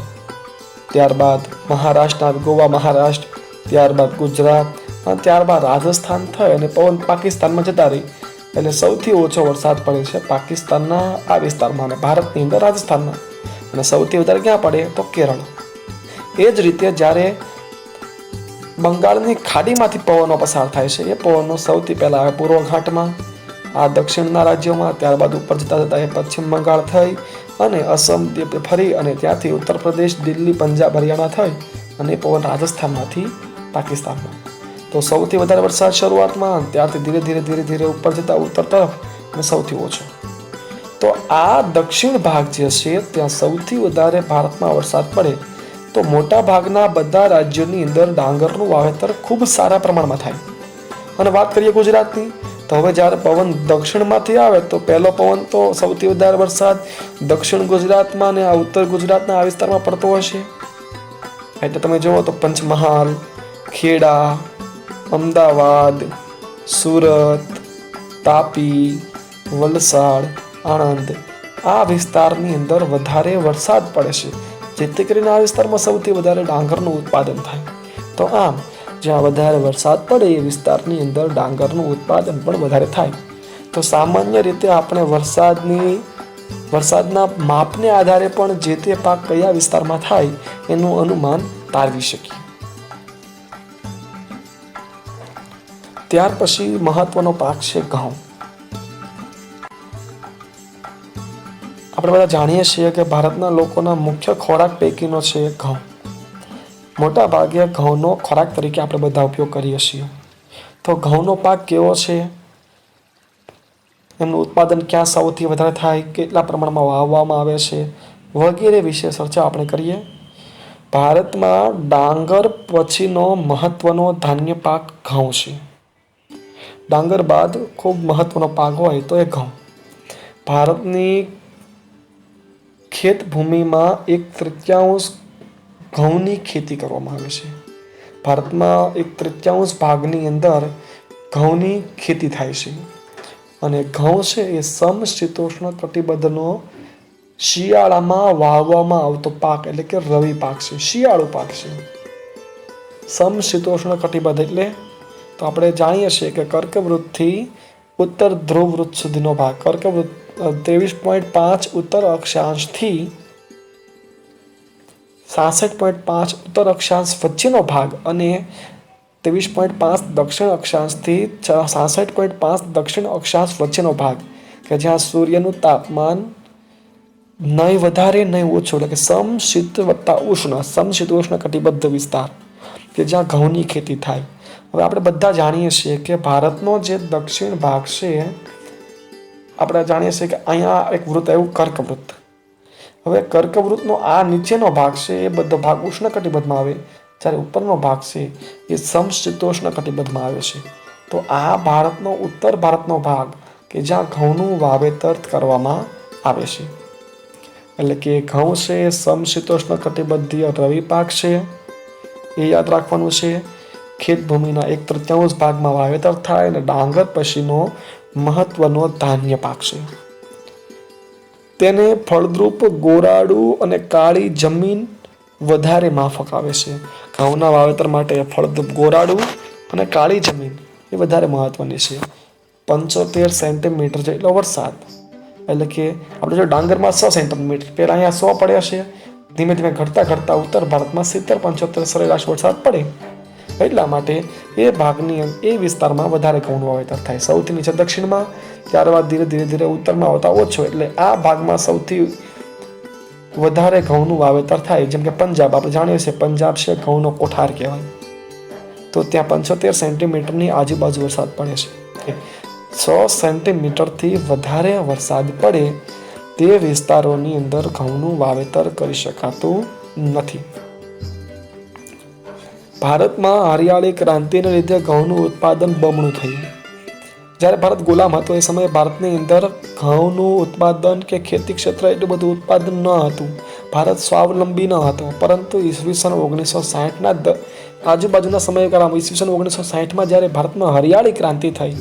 ત્યારબાદ મહારાષ્ટ્ર, ગોવા, મહારાષ્ટ્ર, ત્યારબાદ ગુજરાત અને ત્યારબાદ રાજસ્થાન થઈ અને પવન પાકિસ્તાનમાં જતા રહી. એટલે સૌથી ઓછો વરસાદ પડે છે પાકિસ્તાનના આ વિસ્તારમાં અને ભારતની અંદર રાજસ્થાનમાં. અને સૌથી વધારે ક્યાં પડે? તો કેરળ. એ જ રીતે જ્યારે બંગાળની ખાડીમાંથી પવનો પસાર થાય છે, એ પવનો સૌથી પહેલા આવે પૂર્વ ઘાટમાં, આ દક્ષિણના રાજ્યોમાં, ત્યારબાદ ઉપર જતા જતા એ પશ્ચિમ બંગાળ થઈ અને અસમ ફરી અને ત્યાંથી ઉત્તર પ્રદેશ, દિલ્હી, પંજાબ, હરિયાણા થઈ અને પવન રાજસ્થાનમાંથી પાકિસ્તાનમાં. તો સૌથી વધારે વરસાદ શરૂઆતમાં, ત્યારથી ધીરે ધીરે ધીરે ધીરે ઉપર જતા ઉત્તર તરફ અને સૌથી ઓછો. તો આ દક્ષિણ ભાગ જે છે ત્યાં સૌથી વધારે ભારતમાં વરસાદ પડે. તો મોટા ભાગના બધા રાજ્યોની અંદર ડાંગરનું વાવેતર ખૂબ સારા પ્રમાણમાં થાય. અને વાત કરીએ ગુજરાતની, તો હવે જ્યારે પવન દક્ષિણમાંથી આવે તો પહેલો પવન તો સૌથી વધારે વરસાદ દક્ષિણ ગુજરાતમાં અને આ ઉત્તર ગુજરાતના આ વિસ્તારમાં પડતો હશે. એટલે તમે જુઓ તો પંચમહાલ, ખેડા, અમદાવાદ, સુરત, તાપી, વલસાડ, આણંદ આ વિસ્તારની અંદર વધારે વરસાદ પડે છે, જેથી કરીને આ વિસ્તારમાં સૌથી વધારે ડાંગરનું ઉત્પાદન થાય. તો આમ જ્યાં વધારે વરસાદ પડે એ વિસ્તારની અંદર ડાંગરનું ઉત્પાદન પણ વધારે થાય. તો સામાન્ય રીતે આપણે વરસાદના માપને આધારે પણ જે તે પાક કયા વિસ્તારમાં થાય એનું અનુમાન તારવી શકીએ. ત્યાર પછી મહત્વનો પાક છે ઘઉં. આપણે બધા જાણીએ છીએ કે ભારતના લોકોના મુખ્ય ખોરાક પૈકીનો છે ઘઉં. મોટા ભાગે ઘઉંનો ખોરાક તરીકે આપણે બધા ઉપયોગ કરીએ છીએ. તો ઘઉંનો પાક કેવો છે, એમનું ઉત્પાદન ક્યાં સૌથી વધારે થાય, કેટલા પ્રમાણમાં વાવવામાં આવે છે વગેરે વિશે ચર્ચા આપણે કરીએ. ભારતમાં ડાંગર પછીનો મહત્વનો ધાન્ય પાક ઘઉં છે. ડાંગર બાદ ખૂબ મહત્વનો પાક હોય તો એ ઘઉં. ભારતની ખેત ભૂમિમાં 1/3 ઘઉંની ખેતી કરવામાં આવે છે. ભારતમાં 1/3 ભાગની અંદર ઘઉંની ખેતી થાય છે. અને ઘઉં છે એ સમશીતોષ્ણ કટિબદ્ધનો શિયાળામાં વાવવામાં આવતો પાક એટલે કે રવિ પાક છે, શિયાળુ પાક છે. સમશીતોષ્ણ કટિબદ્ધ એટલે તો આપણે જાણીએ છીએ કે કર્કવૃતથી ઉત્તર ધ્રુવ વૃત્ત સુધીનો ભાગ, કર્કવૃત્ત 23.5 ઉત્તર અક્ષાંશથી 66.5 ઉત્તર અક્ષાંશ વચ્ચેનો ભાગ અને 23.5 દક્ષિણ અક્ષાંશથી 66.5 દક્ષિણ અક્ષાંશ વચ્ચેનો ભાગ કે જ્યાં સૂર્યનું તાપમાન નહીં વધારે નહીં ઓછું એટલે કે સમશીત વત્તા ઉષ્ણ, સમશીતોષ્ણ કટિબદ્ધ વિસ્તાર કે જ્યાં ઘઉંની ખેતી થાય. હવે આપણે બધા જાણીએ છીએ કે ભારતનો જે દક્ષિણ ભાગ છે, આપણે જાણીએ છીએ કે અહીંયા એક વૃત્ત આવ્યું કર્કવૃત્ત. હવે કર્કવૃત્તનો આ નીચેનો ભાગ છે એ બધો ભાગ ઉષ્ણ કટિબદ્ધમાં આવે, જ્યારે ઉપરનો ભાગ છે એ સમશીતોષ્ણ કટિબદ્ધમાં આવે છે. તો આ ભારતનો ઉત્તર ભારતનો ભાગ કે જ્યાં ઘઉંનું વાવેતર કરવામાં આવે છે. એટલે કે ઘઉં છે એ સમશીતોષ્ણ કટિબદ્ધીય રવિ પાક છે, એ યાદ રાખવાનું છે. ખેત ભૂમિના 1/3 ભાગમાં વાવેતર થાય અને ડાંગર પછીનો મહત્વનો ધાન્ય પાક છે. તેને ફળદ્રુપ, ગોરાડું અને કાળી જમીન વધારે માફક આવે છે. ઘઉંના વાવેતર માટે ફળદ્રુપ, ગોરાડું અને કાળી જમીન એ વધારે મહત્વની છે. 75 સેન્ટીમીટર જેટલો વરસાદ, એટલે કે આપણે જો ડાંગરમાં 100 સેન્ટીમીટર, પહેલાં અહીંયા 100 પડ્યા છે, ધીમે ધીમે ઘટતા ઉત્તર ભારતમાં 70-75 સરેરાશ વરસાદ પડે. એટલા માટે એ ભાગની એ વિસ્તારમાં વધારે ઘઉંનું વાવેતર થાય. સૌથી નીચે દક્ષિણમાં, ત્યારબાદ ધીરે ધીરે ઉત્તરમાં આવતા ઓછો, એટલે આ ભાગમાં સૌથી વધારે ઘઉંનું વાવેતર થાય. જેમ કે પંજાબ, આપણે જાણીએ છીએ પંજાબ છે ઘઉંનો કોઠાર કહેવાય. તો ત્યાં 75 સેન્ટીમીટરની આજુબાજુ વરસાદ પડે છે. 100 સેન્ટીમીટરથી વધારે વરસાદ પડે તે વિસ્તારોની અંદર ઘઉંનું વાવેતર કરી શકાતું નથી. ભારતમાં હરિયાળી ક્રાંતિને લીધે ઘઉંનું ઉત્પાદન બમણું થયું. જ્યારે ભારત ગુલામ હતો એ સમયે ભારતની અંદર ઘઉંનું ઉત્પાદન કે ખેતી ક્ષેત્ર એટલું બધું ઉત્પાદન ન હતું. ભારત સ્વાવલંબી ન હતો. પરંતુ ઈસવીસન 1960ના આજુબાજુના સમયગાળામાં, ઈસવીસન 1960માં જ્યારે ભારતમાં હરિયાળી ક્રાંતિ થઈ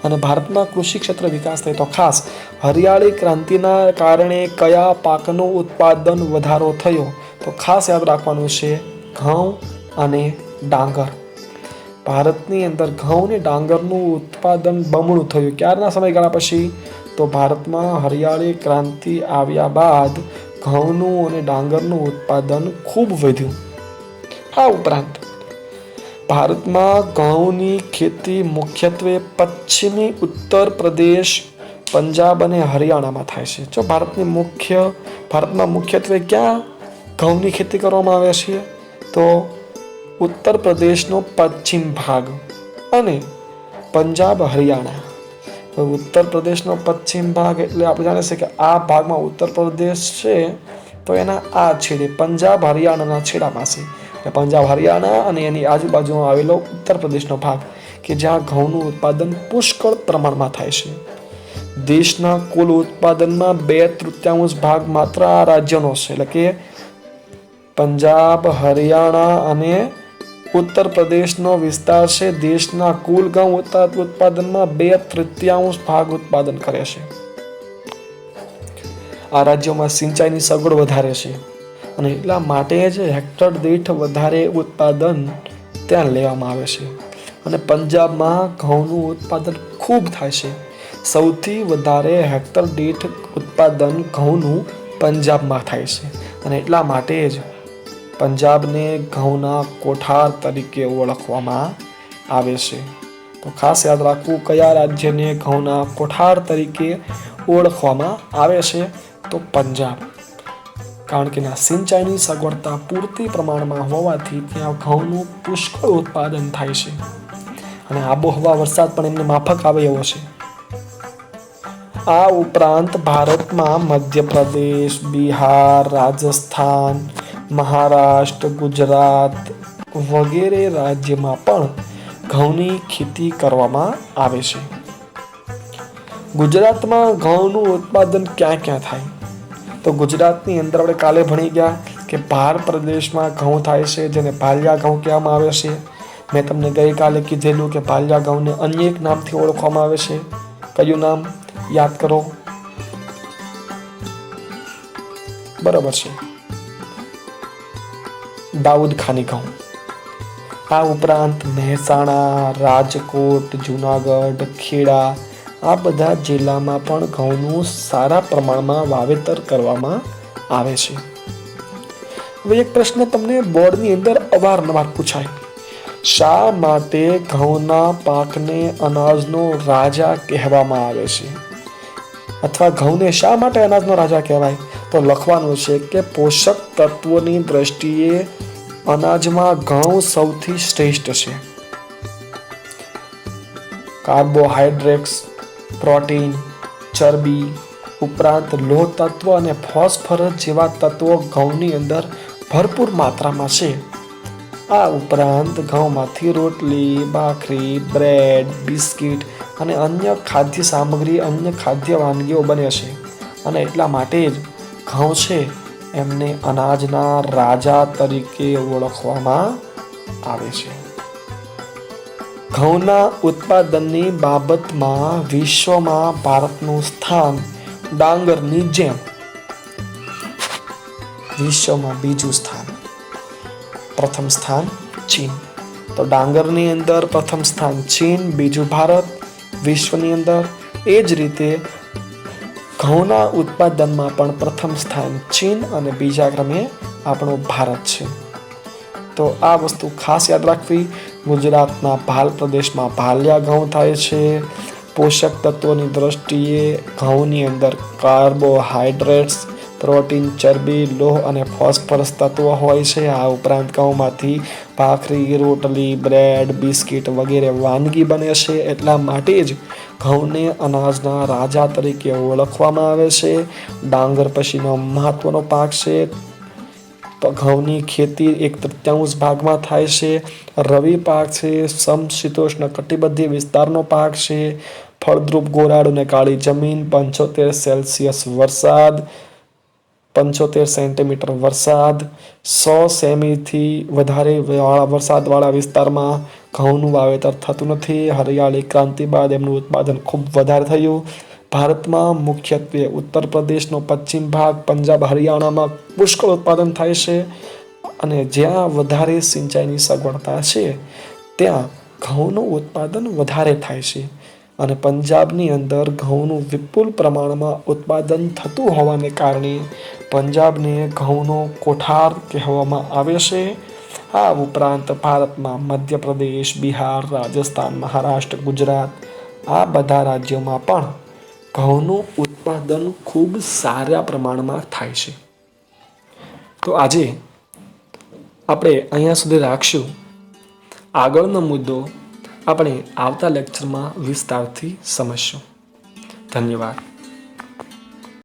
અને ભારતમાં કૃષિ ક્ષેત્ર વિકાસ થયો, તો ખાસ હરિયાળી ક્રાંતિના કારણે કયા પાકનું ઉત્પાદન વધારો થયો, તો ખાસ યાદ રાખવાનું છે ઘઉં અને ડાંગર. ભારતની અંદર ઘઉં અને ડાંગરનું ઉત્પાદન બમણું થયું. ક્યારના સમયગાળા પછી? તો ભારતમાં હરિયાળી ક્રાંતિ આવ્યા બાદ ઘઉંનું અને ડાંગરનું ઉત્પાદન ખૂબ વધ્યું. આ ઉપરાંત ભારતમાં ઘઉંની ખેતી મુખ્યત્વે પશ્ચિમી ઉત્તર પ્રદેશ, પંજાબ અને હરિયાણામાં થાય છે. જો ભારતમાં મુખ્યત્વે ક્યાં ઘઉંની ખેતી કરવામાં આવે છે? તો ઉત્તર પ્રદેશનો પશ્ચિમ ભાગ અને પંજાબ, હરિયાણા. ઉત્તર પ્રદેશનો પશ્ચિમ ભાગ એટલે આપણે જાણીએ છીએ કે આ ભાગમાં ઉત્તર પ્રદેશ છે, તો એના આ છેડે પંજાબ, હરિયાણાના છેડા પાસે પંજાબ, હરિયાણા અને એની આજુબાજુમાં આવેલો ઉત્તર પ્રદેશનો ભાગ કે જ્યાં ઘઉંનું ઉત્પાદન પુષ્કળ પ્રમાણમાં થાય છે. દેશના કુલ ઉત્પાદનમાં 2/3 ભાગ માત્ર આ રાજ્યનો છે. એટલે કે પંજાબ, હરિયાણા અને ઉત્તર પ્રદેશનો વિસ્તાર છે દેશના કુલ ઘઉં ઉત્પાદનમાં 2/3 ભાગ ઉત્પાદન કરે છે. આ રાજ્યોમાં સિંચાઈની સગવડ વધારે છે અને એટલા માટે જ હેક્ટર દીઠ વધારે ઉત્પાદન ત્યાં લેવામાં આવે છે. અને પંજાબમાં ઘઉંનું ઉત્પાદન ખૂબ થાય છે. સૌથી વધારે હેક્ટર દીઠ ઉત્પાદન ઘઉંનું પંજાબમાં થાય છે અને એટલા માટે જ પંજાબને ઘઉંના કોઠાર તરીકે ઓળખવામાં આવે છે. તો ખાસ યાદ રાખવું કયા રાજ્યને ઘઉંના કોઠાર તરીકે ઓળખવામાં આવે છે, તો પંજાબ. કારણ કે સિંચાઈની સગવડતા પૂરતી પ્રમાણમાં હોવાથી ત્યાં ઘઉંનું પુષ્કળ ઉત્પાદન થાય છે અને આબોહવા વરસાદ પણ એમને માફક આવે એવો છે. આ ઉપરાંત ભારતમાં મધ્યપ્રદેશ, બિહાર, રાજસ્થાન, મહારાષ્ટ્ર, ગુજરાત વગેરે રાજ્યમાં પણ ઘઉંની ખેતી કરવામાં આવે છે. ગુજરાતમાં ઘઉંનું ઉત્પાદન ક્યાં ક્યાં થાય? તો ગુજરાતની અંદર આપણે કાલે ભણી ગયા કે ભાર પ્રદેશમાં ઘઉં થાય છે, જેને ભાલિયા ઘઉં કહેવામાં આવે છે. મેં તમને ગઈકાલે કીધેલું કે ભાલિયા ઘઉંને અન્ય એક નામથી ઓળખવામાં આવે છે. કયું નામ? યાદ કરો. બરાબર છે, દાઉદ ખાની ઘઉં. આ ઉપરાંત મહેસાણા, રાજકોટ, જુનાગઢ, ખેડા આ બધા જિલ્લામાં પણ ઘઉંનું સારા પ્રમાણમાં વાવેતર કરવામાં આવે છે. હવે એક પ્રશ્ન તમને બોર્ડની અંદર અવારનવાર પૂછાય, શા માટે ઘઉંના પાકને અનાજનો રાજા કહેવામાં આવે છે? અથવા ઘઉંને શા માટે અનાજનો રાજા કહેવાય? તો લખવાનું છે કે પોષક તત્વોની દ્રષ્ટિએ અનાજમાં ઘઉં સૌથી શ્રેષ્ઠ છે. કાર્બોહાઈડ્રેટ્સ, પ્રોટીન, ચરબી ઉપરાંત લોહ તત્વ અને ફોસ્ફરસ જેવા તત્વો ઘઉંની અંદર ભરપૂર માત્રામાં છે. આ ઉપરાંત ઘઉંમાંથી રોટલી, ભાખરી, બ્રેડ, બિસ્કિટ અને અન્ય ખાદ્ય સામગ્રી, અન્ય ખાદ્ય વાનગીઓ બને છે અને એટલા માટે જ ઘઉં છે એમને અનાજના રાજા તરીકે ઓળખવામાં આવે છે. ઘઉંના ઉત્પાદનની બાબતમાં વિશ્વમાં ભારતનું સ્થાન ડાંગરની જેમ વિશ્વમાં બીજું સ્થાન. પ્રથમ સ્થાન ચીન. તો ડાંગરની અંદર પ્રથમ સ્થાન ચીન, બીજું ભારત વિશ્વની અંદર. એ જ રીતે ઘઉંના ઉત્પાદનમાં પણ પ્રથમ સ્થાન ચીન અને બીજા ક્રમે આપણો ભારત છે. તો આ વસ્તુ ખાસ યાદ રાખવી. ગુજરાતના ભાલ પ્રદેશમાં ભાલિયા ઘઉં થાય છે. પોષક તત્વોની દ્રષ્ટિએ ઘઉંની અંદર કાર્બોહાઈડ્રેટ્સ, પ્રોટીન, ચરબી, લોહ અને ફોસ્ફરસ તત્વો હોય છે. આ ઉપરાંત ઘઉંમાંથી ભાખરી, રોટલી, બ્રેડ, બિસ્કિટ વગેરે વાનગી બને છે. એટલા માટે જ ઘઉંને અનાજના રાજા તરીકે ઓળખવામાં આવે છે. ડાંગર પછીનો મહત્વનો પાક છે. ઘઉંની ખેતી 1/3 ભાગમાં થાય છે. રવિ પાક છે. સમશીતોષ્ણ કટિબંધીય વિસ્તારનો પાક છે. ફળદ્રુપ ગોરાડ અને કાળી જમીન, 75 સેલ્સિયસ વરસાદ, 75 સેન્ટીમીટર વરસાદ, 100 સેમીથી વધારે વરસાદવાળા વિસ્તારમાં ઘઉંનું વાવેતર થતું નથી. હરિયાળી ક્રાંતિ બાદ એમનું ઉત્પાદન ખૂબ વધારે થયું. ભારતમાં મુખ્યત્વે ઉત્તર પ્રદેશનો પશ્ચિમ ભાગ, પંજાબ, હરિયાણામાં પુષ્કળ ઉત્પાદન થાય છે અને જ્યાં વધારે સિંચાઈની સગવડતા છે ત્યાં ઘઉંનું ઉત્પાદન વધારે થાય છે. અને પંજાબની અંદર ઘઉંનું વિપુલ પ્રમાણમાં ઉત્પાદન થતું હોવાને કારણે પંજાબને ઘઉંનો કોઠાર કહેવામાં આવે છે. આ ઉપરાંત ભારતમાં મધ્યપ્રદેશ, બિહાર, રાજસ્થાન, મહારાષ્ટ્ર, ગુજરાત આ બધા રાજ્યોમાં પણ ઘઉંનું ઉત્પાદન ખૂબ સારા પ્રમાણમાં થાય છે. તો આજે આપણે અહીંયા સુધી રાખશું. આગળનો મુદ્દો આપણે આવતા લેક્ચરમાં વિસ્તારથી સમજશું. ધન્યવાદ.